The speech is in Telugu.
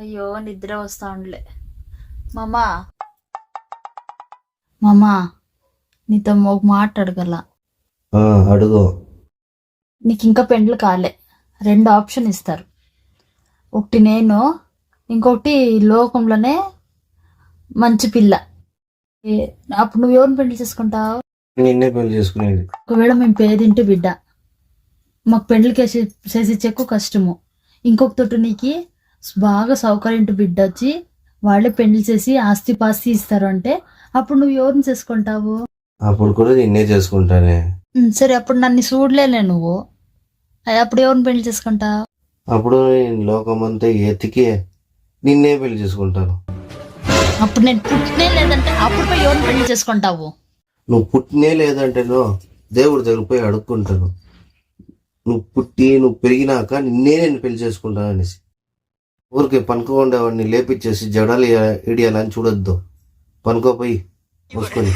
అయ్యో నిద్ర వస్తా ఉండలే. మామా మామా నీతో ఒక మాట అడగల. అడుగు. నీకు ఇంకా పెండ్లు కాలే, 2 ఆప్షన్ ఇస్తారు. ఒకటి నేను, ఇంకొకటి లోకంలోనే మంచి పిల్ల. అప్పుడు నువ్వు ఎవరిని పెళ్లి చేసుకుంటావు? నిన్నే పెళ్లి చేసుకునేది. ఒకవేళ మేము పేదింటి బిడ్డ, మాకు పెండ్లు చేసిచ్చేకు కష్టము, ఇంకొక తోటి నీకు బాగా సౌకర్యంటి బిడ్డ వచ్చి వాళ్ళే పెళ్లి చేసి ఆస్తి పాస్తి ఇస్తారు అంటే అప్పుడు నువ్వు ఎవరిని చేసుకుంటావు? అప్పుడు కూడా నిన్నే చేసుకుంటానే. సరే, అప్పుడు నన్ను చూడలేలే నువ్వు, అప్పుడు ఎవరిని పెళ్లి చేసుకుంటావు? అప్పుడు నేను లోకమంతా ఎతికి నిన్నే పెళ్లి చేసుకుంటాను. అప్పుడు నేను పుట్టినే లేదంటే అప్పుడు పోయి ఎవరిని పెళ్లి చేసుకుంటావు? నువ్వు పుట్టినే లేదంటేనో దేవుడి దగ్గర పోయి అడుక్కుంటాను. నువ్వు పుట్టి నువ్వు పెరిగినాక నేను పెళ్లి చేసుకుంటాను అనేసి. ఊరికే పనుకోండేవాడిని లేపిచ్చేసి జడాలు ఇడియాలని చూడొద్దు. పనుకోపోయి మూసుకొని.